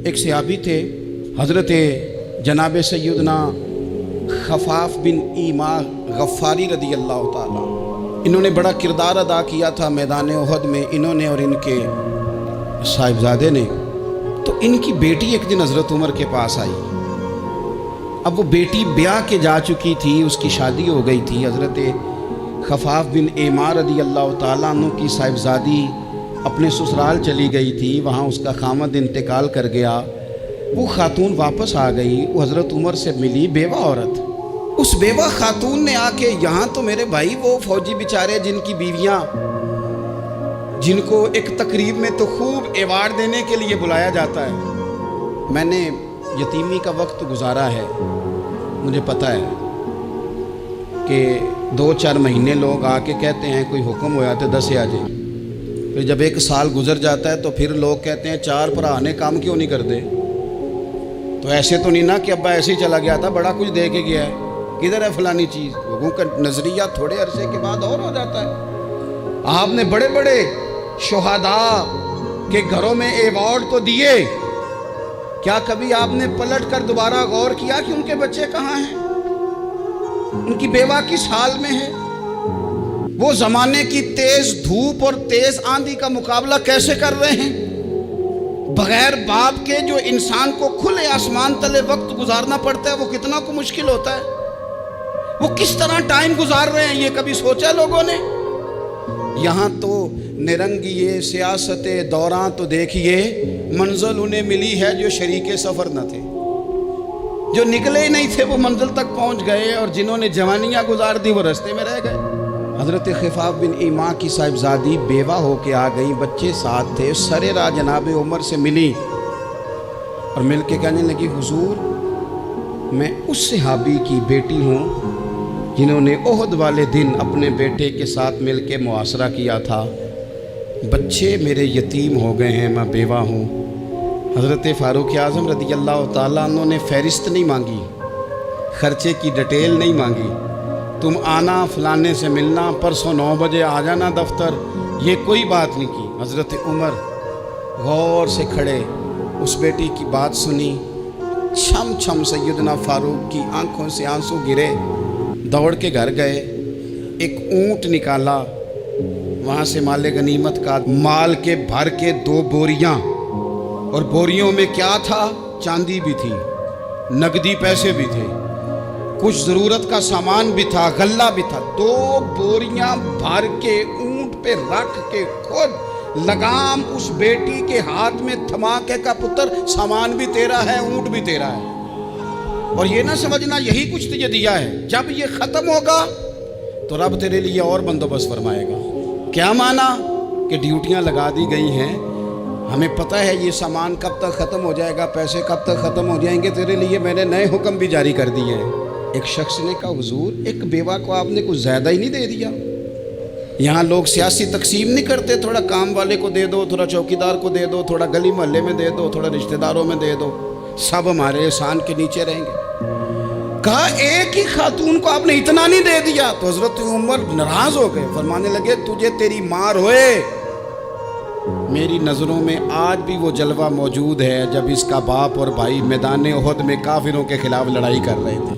ایک صحابی تھے حضرت جناب سیدنا خفاف بن ایما غفاری رضی اللہ تعالیٰ، انہوں نے بڑا کردار ادا کیا تھا میدان احد میں، انہوں نے اور ان کے صاحبزادے نے۔ تو ان کی بیٹی ایک دن حضرت عمر کے پاس آئی۔ اب وہ بیٹی بیاہ کے جا چکی تھی، اس کی شادی ہو گئی تھی۔ حضرت خفاف بن ایما رضی اللہ تعالیٰ عنہ کی صاحبزادی اپنے سسرال چلی گئی تھی، وہاں اس کا خامد انتقال کر گیا۔ وہ خاتون واپس آ گئی، وہ حضرت عمر سے ملی، بیوہ عورت۔ اس بیوہ خاتون نے آ کے، یہاں تو میرے بھائی وہ فوجی بیچارے جن کی بیویاں، جن کو ایک تقریب میں تو خوب ایوارڈ دینے کے لیے بلایا جاتا ہے۔ میں نے یتیمی کا وقت گزارا ہے، مجھے پتہ ہے کہ 2-4 مہینے لوگ آ کے کہتے ہیں کوئی حکم ہو جاتے 10 آ جائیں، پھر جب 1 سال گزر جاتا ہے تو پھر لوگ کہتے ہیں 4 بھرا نے کام کیوں نہیں کرتے؟ تو ایسے تو نہیں نا کہ ابا ایسے ہی چلا گیا تھا، بڑا کچھ دے کے گیا ہے، کدھر ہے فلانی چیز؟ لوگوں کا نظریہ تھوڑے عرصے کے بعد اور ہو جاتا ہے۔ آپ نے بڑے بڑے شہداء کے گھروں میں ایوارڈ تو دیے، کیا کبھی آپ نے پلٹ کر دوبارہ غور کیا کہ ان کے بچے کہاں ہیں؟ ان کی بیوہ کس حال میں ہے؟ وہ زمانے کی تیز دھوپ اور تیز آندھی کا مقابلہ کیسے کر رہے ہیں؟ بغیر باپ کے جو انسان کو کھلے آسمان تلے وقت گزارنا پڑتا ہے وہ کتنا کو مشکل ہوتا ہے؟ وہ کس طرح ٹائم گزار رہے ہیں، یہ کبھی سوچا لوگوں نے؟ یہاں تو نرنگیے سیاست دوران تو دیکھیے منزل انہیں ملی ہے جو شریک سفر نہ تھے، جو نکلے ہی نہیں تھے وہ منزل تک پہنچ گئے، اور جنہوں نے جوانیاں گزار دی وہ رستے میں رہ گئے۔ حضرت خفاف بن ایما کی صاحبزادی بیوہ ہو کے آ گئی، بچے ساتھ تھے، سرے راہ جناب عمر سے ملی اور مل کے کہنے لگی حضور میں اس صحابی کی بیٹی ہوں جنہوں نے احد والے دن اپنے بیٹے کے ساتھ مل کے معاشرہ کیا تھا، بچے میرے یتیم ہو گئے ہیں، میں بیوہ ہوں۔ حضرت فاروق اعظم رضی اللہ تعالیٰ عنہ نے فہرست نہیں مانگی، خرچے کی ڈیٹیل نہیں مانگی، تم آنا فلانے سے ملنا، پرسوں 9 بجے آ جانا دفتر، یہ کوئی بات نہیں کی۔ حضرت عمر غور سے کھڑے، اس بیٹی کی بات سنی، چھم چھم سیدنا فاروق کی آنکھوں سے آنسو گرے، دوڑ کے گھر گئے، ایک اونٹ نکالا، وہاں سے مال غنیمت کا مال کے بھر کے 2 بوریاں، اور بوریوں میں کیا تھا؟ چاندی بھی تھی، نقدی پیسے بھی تھے، کچھ ضرورت کا سامان بھی تھا، غلہ بھی تھا۔ 2 بوریاں بھر کے اونٹ پہ رکھ کے خود لگام اس بیٹی کے ہاتھ میں تھما کے کا پتر سامان بھی تیرا ہے، اونٹ بھی تیرا ہے، اور یہ نہ سمجھنا یہی کچھ تجھے دیا ہے، جب یہ ختم ہوگا تو رب تیرے لیے اور بندوبست فرمائے گا۔ کیا مانا؟ کہ ڈیوٹیاں لگا دی گئی ہیں، ہمیں پتہ ہے یہ سامان کب تک ختم ہو جائے گا، پیسے کب تک ختم ہو جائیں گے، تیرے لیے میں نے نئے حکم بھی جاری کر دیے ہیں۔ ایک شخص نے کہا حضور ایک بیوہ کو آپ نے کچھ زیادہ ہی نہیں دے دیا؟ یہاں لوگ سیاسی تقسیم نہیں کرتے، تھوڑا کام والے کو دے دو، تھوڑا چوکیدار کو دے دو، تھوڑا گلی محلے میں دے دو، تھوڑا رشتہ داروں میں دے دو، سب ہمارے احسان کے نیچے رہیں گے۔ کہا ایک ہی خاتون کو آپ نے اتنا نہیں دے دیا؟ تو حضرت عمر ناراض ہو گئے، فرمانے لگے تجھے تیری مار ہوئے، میری نظروں میں آج بھی وہ جلوہ موجود ہے جب اس کا باپ اور بھائی میدان احد میں کافروں کے خلاف لڑائی کر رہے تھے۔